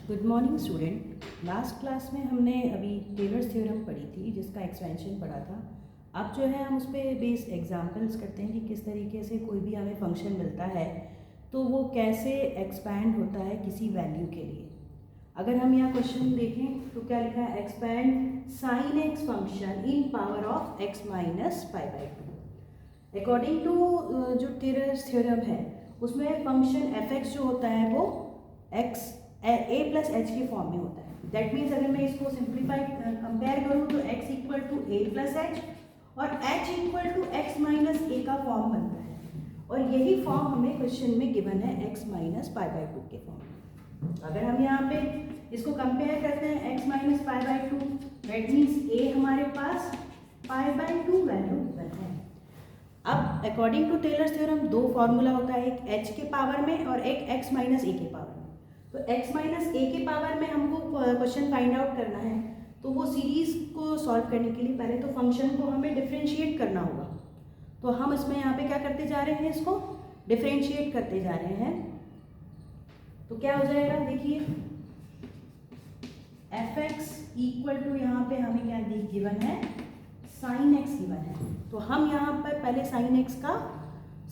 Good morning student. Last class में हमने अभी टेलर्स थ्योरम पढ़ी थी जिसका एक्सपेंशन पढ़ा था। अब जो है हम उस पर बेस्ड एग्जांपल्स करते हैं कि किस तरीके से कोई भी हमें फंक्शन मिलता है तो वो कैसे एक्सपैंड होता है किसी वैल्यू के लिए। अगर हम यहाँ क्वेश्चन देखें तो क्या लिखा है, expand sine x function in power of x minus pi by two. According to जो टेलर्स थ्योरम है उसमें फंक्शन एफ एक्स जो होता है वो एक्स ए प्लस एच के फॉर्म में होता है। दैट मीन्स अगर मैं इसको सिंप्लीफाई कंपेयर करूँ तो x equal to a plus h और h equal to x minus a का फॉर्म बनता है, और यही फॉर्म हमें क्वेश्चन में गिवन है x minus pi by to के फॉर्म में। अगर हम यहाँ पे इसको कंपेयर करते हैं x minus pi by two, that means a हमारे पास pi by two value given है। अब अकॉर्डिंग टू टेलर्स थ्योरम दो फॉर्मूला होता है, एक h के पावर में और एक x माइनस ए के पावर में। तो x माइनस ए के पावर में हमको क्वेश्चन फाइंड आउट करना है, तो वो सीरीज को सॉल्व करने के लिए पहले तो फंक्शन को हमें डिफरेंशिएट करना होगा। तो हम इसमें यहाँ पे क्या करते जा रहे हैं, इसको डिफरेंशिएट करते जा रहे हैं। तो क्या हो जाएगा, देखिए एफ एक्स इक्वल टू यहाँ पे हमें क्या गिवन है, साइन एक्स गिवन है। तो हम यहाँ पर पहले साइन एक्स का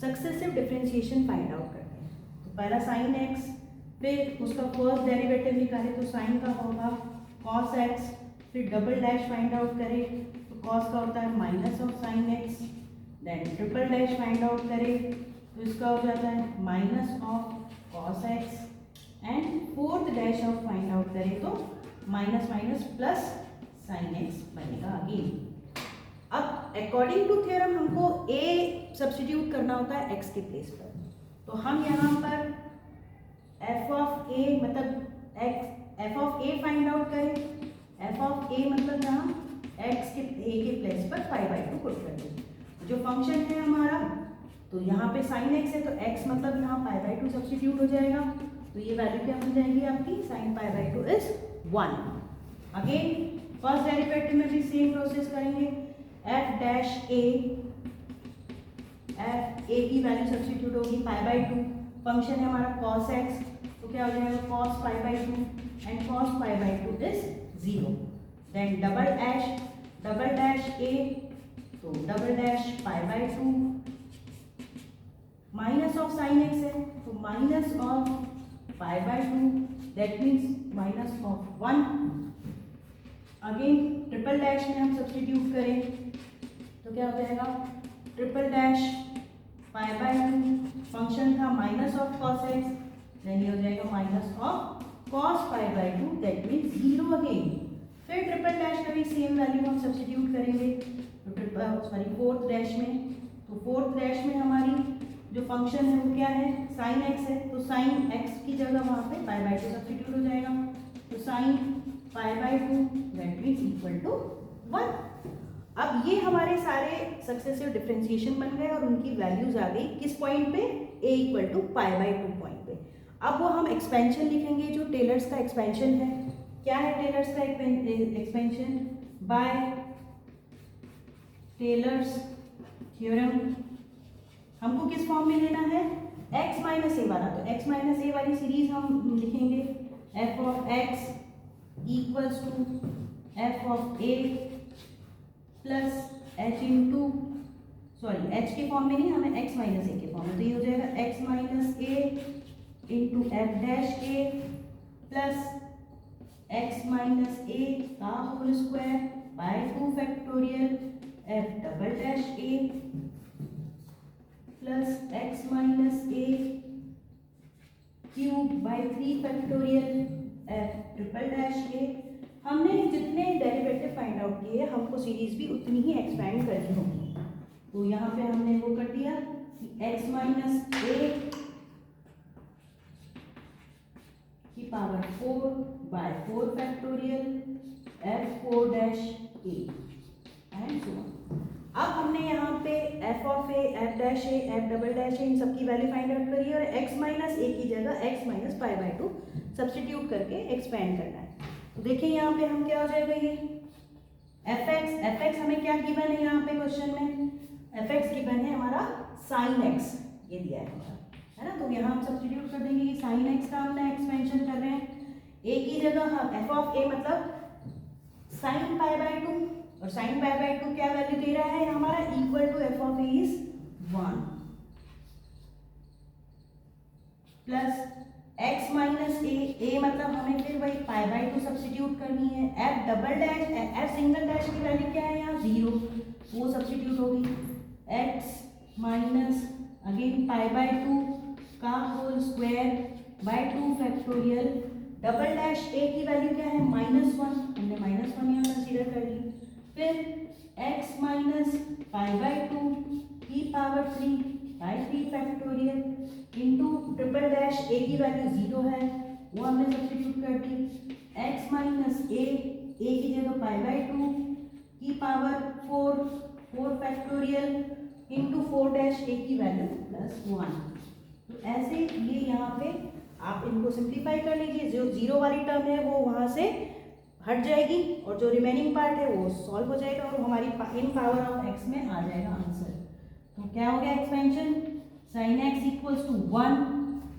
सक्सेसिव डिफरेंशिएशन फाइंड आउट करते हैं। तो पहला साइन एक्स, फिर उसका फर्स्ट डेरिवेटिव निकाले तो साइन का होगा कॉस एक्स, फिर डबल डैश फाइंड आउट करें तो कॉस का होता है minus of sine x, then triple dash find out करें तो इसका हो जाता है minus of cos x, and fourth dash of find out करें तो minus minus plus sine x बनेगा अगेन। अब अकॉर्डिंग टू थ्योरम हमको a सब्स्टिट्यूट करना होता है x के प्लेस पर। तो हम यहाँ पर एफ ऑफ ए मतलब F of A find out करें। एफ ऑफ ए मतलब यहाँ एक्स के ए के प्लेस पर पाई बाई टू पुट कर दें। जो फंक्शन है हमारा, तो यहाँ पे साइन एक्स है तो एक्स मतलब यहाँ पाई बाई टू सब्स्टिट्यूट हो जाएगा। तो ये वैल्यू क्या हो जाएगी आपकी, sign pi by two is 1। Again first derivative में भी सेम प्रोसेस करेंगे। F dash a, F A की वैल्यू सब्स्टिट्यूट होगी पाई बाई टू, फंक्शन है हमारा कॉस एक्स, तो क्या हो जाएगा cos pi by two, and cos pi by two is 0। Then double dash a, तो double dash pi by two, minus of sine x है तो minus of pi by two, that means minus of 1। Again triple dash में हम substitute करें तो क्या हो जाएगा, triple dash pi by two, function था minus of cos x, then ये हो जाएगा minus of cos pi by two, that means 0 again. फिर ट्रिपल डैश का भी सेम वैल्यू हम सब्स्टिट्यूट करेंगे तो फोर्थ डैश में, तो फोर्थ डैश में हमारी जो फंक्शन है वो क्या है, साइन एक्स है, तो साइन एक्स की जगह वहाँ पे पाई बाई टू सब्स्टिट्यूट हो जाएगा। तो sine pi by two that means equal to 1। अब ये हमारे सारे सक्सेसिव डिफरेंशिएशन बन गए और उनकी वैल्यूज आ गई किस पॉइंट पे, a equal to pi by two point पे। अब वो हम एक्सपेंशन लिखेंगे जो टेलर्स का एक्सपेंशन है। क्या है टेलर्स का एक्सपेंशन, बाय टेलर्स थ्योरम हमको किस फॉर्म में लेना है, x माइनस ए वाला। तो x माइनस ए वाली सीरीज हम लिखेंगे f of x equals to f of a plus h into, sorry h के फॉर्म में नहीं, हमें x माइनस ए के फॉर्म में, तो ये हो जाएगा x minus a into f dash a plus x minus a का whole square by 2 factorial f double dash a plus x minus a cube by 3 factorial f triple dash a. हमने जितने derivative find out किए हमको series भी उतनी ही expand करनी होगी। तो यहाँ पे हमने वो कर दिया कि x माइनस ए की power 4 by 4 factorial f 4 dash a and so on. अब हमने यहाँ पे f of a, f dash a, f double dash a इन सबकी वैल्यू फाइंड आउट करी और x माइनस ए की जगह x minus pi by to substitute करके एक्सपेंड करना है। तो देखिए यहाँ पे हम क्या हो जाएगा, ये एफ एक्स हमें क्या गिवन है यहाँ पे क्वेश्चन में, एफ एक्स गिवन है हमारा साइन एक्स, ये दिया है ना। तो यहाँ हम सब्स्टिट्यूट कर देंगे कि साइन एक्स का हमने एक्सपेंशन कर रहे हैं, ए की जगह हम एफ ऑफ ए मतलब साइन पाई बाय 2, और साइन पाई बाय 2 क्या वैल्यू दे रहा है हमारा, equal to f of a is 1 plus x minus a मतलब हमें फिर वही पाई बाय 2 सब्सटीट्यूट करनी है, f double dash f single dash की वैल्यू क्या है यहाँ 0, वो सब्सटीट्यूट होगी, x minus again pi by 2 का whole square by 2 factorial, double dash a की वैल्यू क्या है -1, हमने -1 यहाँ कंसीडर कर ली, फिर x माइनस पाई बाय 2 की power 3 by 3 factorial into triple dash a की वैल्यू 0 है, वो हमने सब्सटीट्यूट कर दी, x माइनस ए की जगह पाई बाय 2 की power 4 factorial into 4 dash a की वैल्यू +1। तो ऐसे ये यहाँ पे आप इनको सिंप्लीफाई कर लीजिए, जो 0 वाली टर्म है वो वहाँ से हट जाएगी और जो रिमेनिंग पार्ट है वो सॉल्व हो जाएगा और हमारी इन पावर ऑफ x में आ जाएगा आंसर। तो क्या हो गया expansion, sine x equals to 1,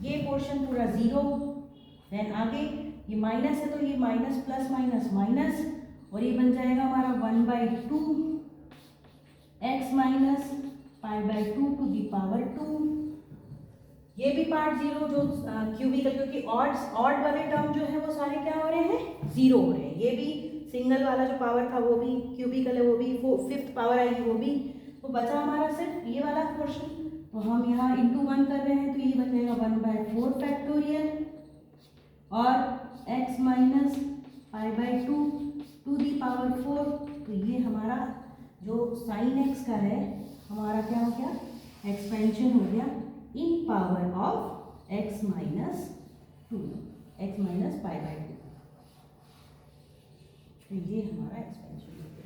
ये पोर्शन पूरा 0, देन आगे ये माइनस है तो ये माइनस प्लस माइनस माइनस, और ये बन जाएगा हमारा 1/2 x minus pi by 2 to the power 2, ये भी पार्ट 0 जो क्यूबिकल, क्योंकि ऑड वाले टर्म जो है वो सारे क्या हो रहे हैं 0 हो रहे हैं, ये भी सिंगल वाला जो पावर था वो भी क्यूबिकल है, वो भी 5th पावर आएगी वो भी, तो बचा हमारा सिर्फ ये वाला पोर्शन, तो हम यहाँ इंटू 1 कर रहे हैं तो ये बन जाएगा 1/4 फैक्टोरियल और x minus pi by 2 to the power 4, तो ये हमारा जो साइन x का है हमारा क्या हो गया, एक्सपेंशन हो गया in power of x minus 2, x minus pi by 2, तो ये हमारा एक्सपेंशन है।